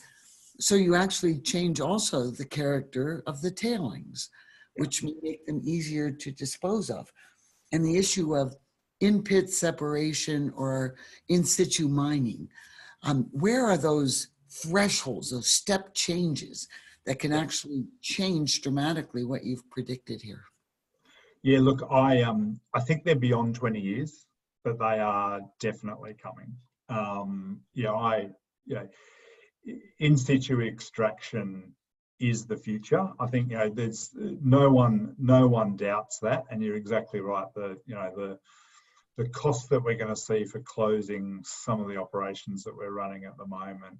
So you actually change also the character of the tailings, which may make them easier to dispose of. And the issue of in-pit separation or in situ mining, where are those thresholds, those step changes that can actually change dramatically what you've predicted here? Yeah, look, I think they're beyond 20 years, but they are definitely coming. In situ extraction is the future. I think there's no one doubts that, and you're exactly right. The costs that we're going to see for closing some of the operations that we're running at the moment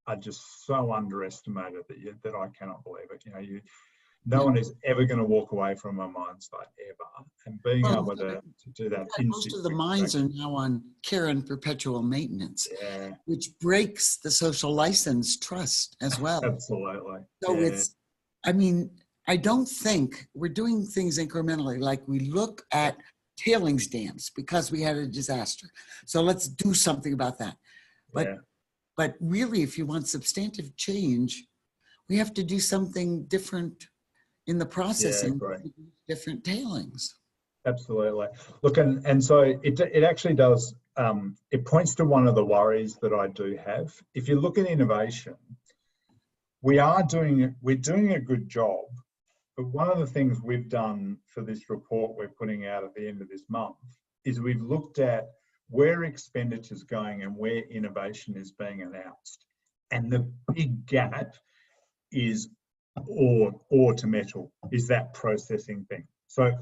are just so underestimated that I cannot believe it. No one is ever going to walk away from a mine site ever, and being able to do that. Most of the mines are now on care and perpetual maintenance, yeah, which breaks the social license trust as well. Absolutely. So I don't think we're doing things incrementally. Like we look at tailings dams because we had a disaster. So let's do something about that. But really, if you want substantive change, we have to do something different in the processing, different tailings. Absolutely. Look, and so it actually does, it points to one of the worries that I do have. If you look at innovation, we're doing a good job, but one of the things we've done for this report we're putting out at the end of this month is we've looked at where expenditure is going and where innovation is being announced. And the big gap is ore to metal, is that processing thing. So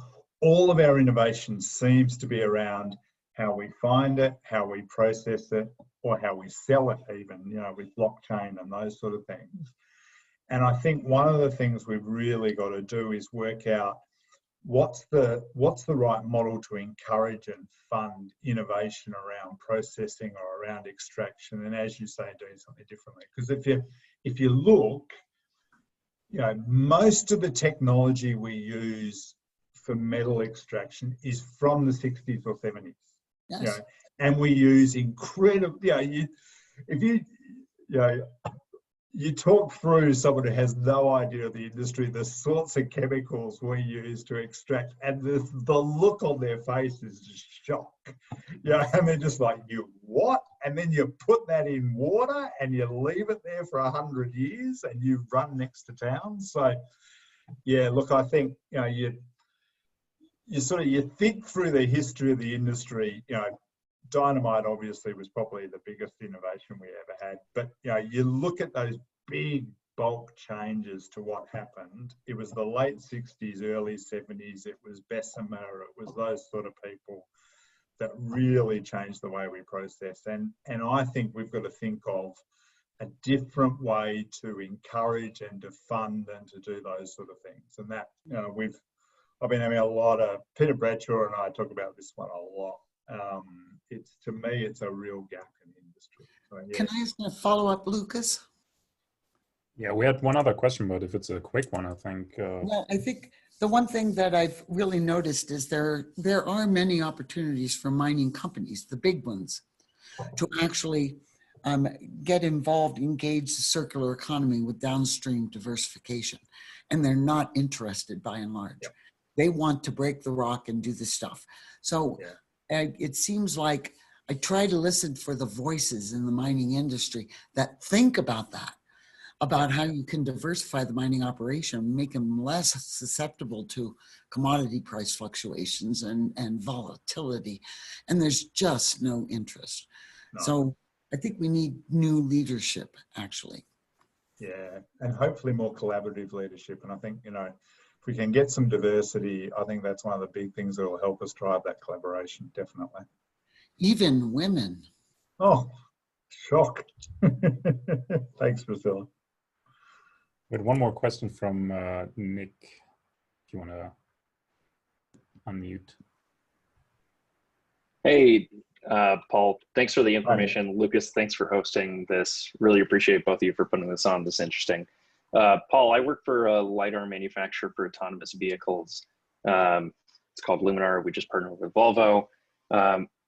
all of our innovation seems to be around how we find it, how we process it, or how we sell it even, with blockchain and those sort of things. And I think one of the things we've really got to do is work out what's the right model to encourage and fund innovation around processing or around extraction, and as you say, doing something differently. Because if you look, most of the technology we use for metal extraction is from the 60s or 70s. Yes. And we use incredible, if you talk through someone who has no idea of the industry, the sorts of chemicals we use to extract, and the look on their face is just shock. And they're just like, you what? And then you put that in water and you leave it there for 100 years and you run next to town. So, look, I think, you think through the history of the industry, dynamite obviously was probably the biggest innovation we ever had, but you look at those big bulk changes to what happened. It was the late 60s, early 70s, it was Bessemer, it was those sort of people that really changed the way we process. And I think we've got to think of a different way to encourage and to fund and to do those sort of things. And that, I've been having a lot of, Peter Bradshaw and I talk about this one a lot. To me, it's a real gap in the industry. So, Can I ask a follow-up, Lucas? Yeah, we had one other question, but if it's a quick one, I think. Well, I think the one thing that I've really noticed is there are many opportunities for mining companies, the big ones, to actually get involved, engage the circular economy with downstream diversification. And they're not interested by and large. Yep. They want to break the rock and do the stuff. So it seems like I try to listen for the voices in the mining industry that think about that, about how you can diversify the mining operation, make them less susceptible to commodity price fluctuations and volatility. And there's just no interest. No. So I think we need new leadership, actually. Yeah, and hopefully more collaborative leadership. And I think, you know, if we can get some diversity, I think that's one of the big things that will help us drive that collaboration, definitely. Even women. Oh, shock. Thanks, Priscilla. We had one more question from Nick, if you want to unmute. Hey, Paul, thanks for the information. Hi. Lucas, thanks for hosting this. Really appreciate both of you for putting this on. This is interesting. Paul, I work for a LiDAR manufacturer for autonomous vehicles. It's called Luminar. We just partnered with Volvo.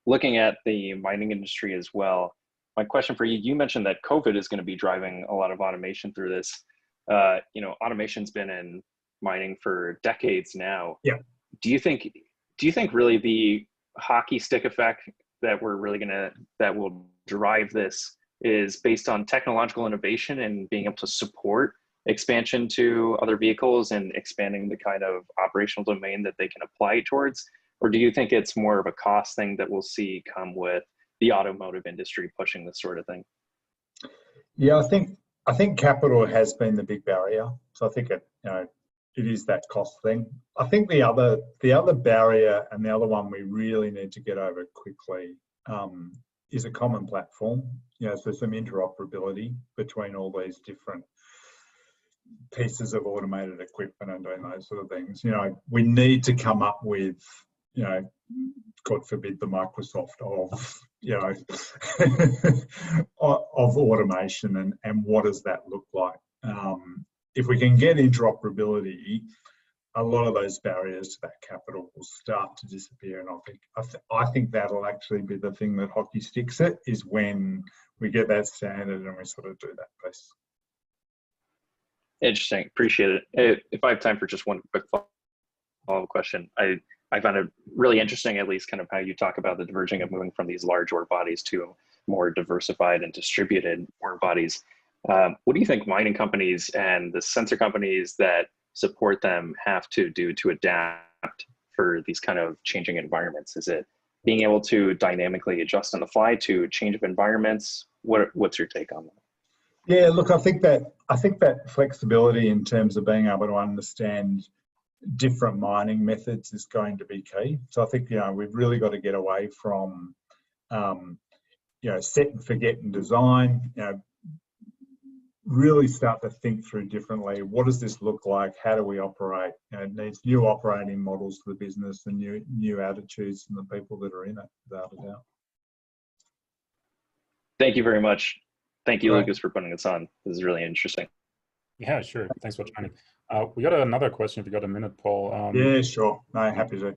Looking at the mining industry as well, my question for you, you mentioned that COVID is going to be driving a lot of automation through this. You know, automation's been in mining for decades now. Yeah. Do you think really the hockey stick effect that that will drive this is based on technological innovation and being able to support expansion to other vehicles and expanding the kind of operational domain that they can apply towards? Or do you think it's more of a cost thing that we'll see come with the automotive industry pushing this sort of thing? Yeah, I think capital has been the big barrier. So I think it is that cost thing. I think the other barrier, and the other one we really need to get over quickly, is a common platform. You know, so some interoperability between all these different pieces of automated equipment and doing those sort of things. You know, we need to come up with, you know, God forbid, the Microsoft of, you know, of automation, and what does that look like? If we can get interoperability, a lot of those barriers to that capital will start to disappear. And I think that'll actually be the thing that hockey sticks it, is when we get that standard and we sort of do that piece. Interesting, appreciate it. If I have time for just one quick follow-up question, I found it really interesting, at least kind of how you talk about the diverging of moving from these large ore bodies to more diversified and distributed ore bodies. What do you think mining companies and the sensor companies that support them have to do to adapt for these kind of changing environments? Is it being able to dynamically adjust on the fly to change of environments? What's your take on that? Yeah, look, I think that flexibility in terms of being able to understand different mining methods is going to be key. So I think, you know, we've really got to get away from, you know, set and forget and design. You know, really start to think through differently. What does this look like? How do we operate? You know, it needs new operating models for the business and new attitudes from the people that are in it, without a doubt. Thank you very much. Thank you, Lucas, for putting this on. This is really interesting. Yeah, sure. Thanks for joining. We got another question if you got a minute, Paul. Yeah, sure. No, happy to.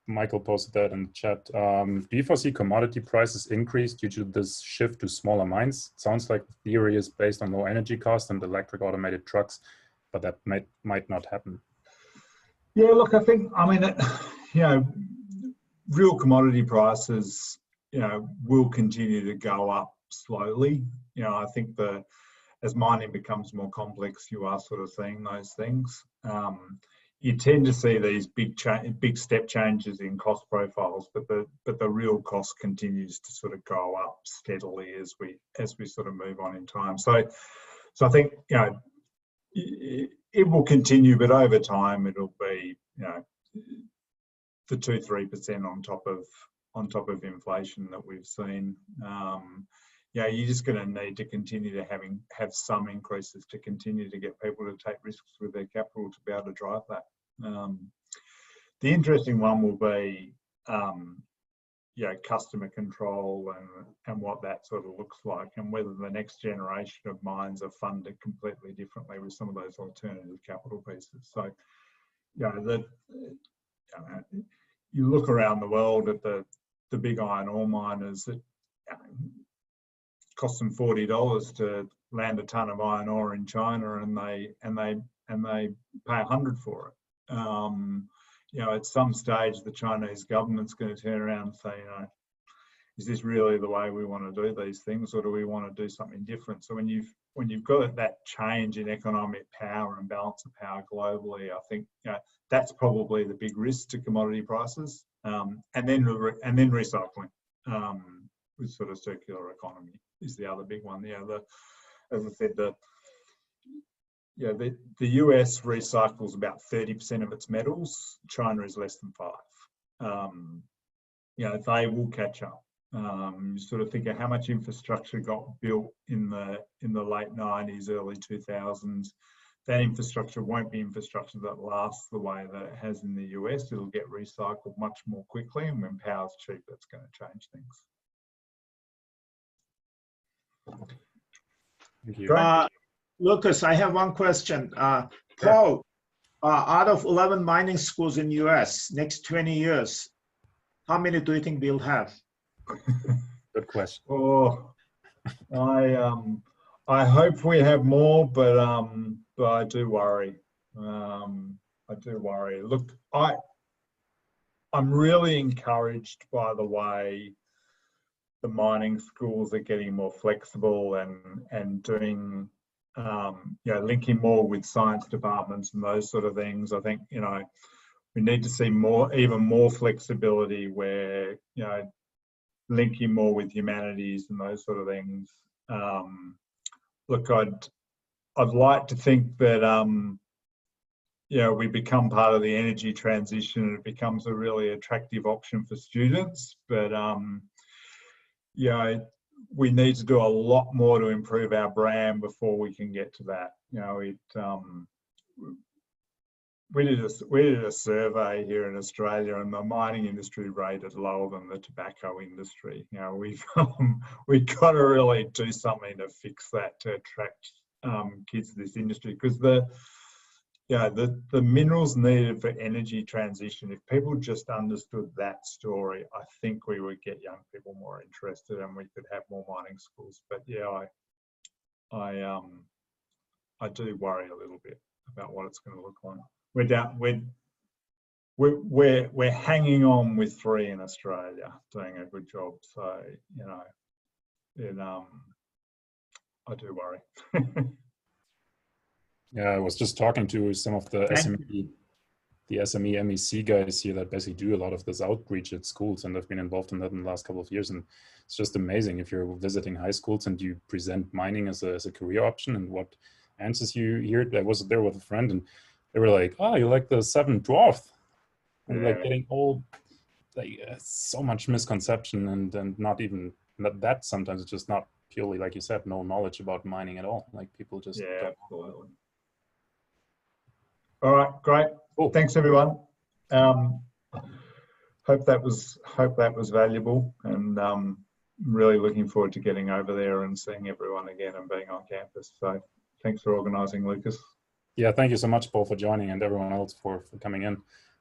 Michael posted that in the chat. Do you foresee commodity prices increase due to this shift to smaller mines? It sounds like the theory is based on low energy costs and electric automated trucks, but that might not happen. Yeah, look, I mean, you know, real commodity prices, you know, will continue to go up slowly. You know, I think as mining becomes more complex, you are sort of seeing those things. You tend to see these big step changes in cost profiles, but the real cost continues to sort of go up steadily as we sort of move on in time. So I think, you know, it will continue, but over time it'll be, you know, the 2-3% on top of inflation that we've seen. Yeah, you're just going to need to continue to have some increases to continue to get people to take risks with their capital to be able to drive that. The interesting one will be, you know, customer control and what that sort of looks like, and whether the next generation of mines are funded completely differently with some of those alternative capital pieces. So, you know, you look around the world at the big iron ore miners that, cost them $40 to land a ton of iron ore in China, and they pay $100 for it. You know, at some stage, the Chinese government's going to turn around and say, you know, is this really the way we want to do these things, or do we want to do something different? So when you've got that change in economic power and balance of power globally, I think, you know, that's probably the big risk to commodity prices, and then recycling with sort of circular economy is the other big one. Yeah, as I said, yeah, the US recycles about 30% of its metals. China is less than 5%. You know, they will catch up. You sort of think of how much infrastructure got built in the late 90s, early 2000s. That infrastructure won't be infrastructure that lasts the way that it has in the US. It'll get recycled much more quickly, and when power's cheap, that's going to change things. Thank you. Great. Lucas, I have one question. Paul, out of 11 mining schools in US, next 20 years, how many do you think we'll have? Good question. Oh, I hope we have more, but I do worry. I do worry. Look, I'm really encouraged by the way the mining schools are getting more flexible and doing, you know, linking more with science departments and those sort of things. I think, you know, we need to see even more flexibility where, you know, linking more with humanities and those sort of things. Look, I'd like to think that, you know, we become part of the energy transition and it becomes a really attractive option for students. But, you know, we need to do a lot more to improve our brand before we can get to that. You know, we did a survey here in Australia, and the mining industry rated lower than the tobacco industry. You know, we've got to really do something to fix that, to attract kids to this industry, because the minerals needed for energy transition, if people just understood that story, I think we would get young people more interested and we could have more mining schools. But yeah, I do worry a little bit about what it's going to look like. We're hanging on with 3 in Australia, doing a good job. So, you know, I do worry. Yeah, I was just talking to some of the SME MEC guys here that basically do a lot of this outreach at schools, and I've been involved in that in the last couple of years. And it's just amazing if you're visiting high schools and you present mining as a career option and what answers you hear. I was there with a friend and they were like, "Oh, you like the 7 dwarf?" And Yeah. like getting all like so much misconception and not even that sometimes it's just not purely, like you said, no knowledge about mining at all. Like people just don't. Absolutely. All right, great. Cool. Thanks everyone. Hope that was valuable, and really looking forward to getting over there and seeing everyone again and being on campus. So thanks for organising, Lucas. Yeah, thank you so much, Paul, for joining, and everyone else for coming in.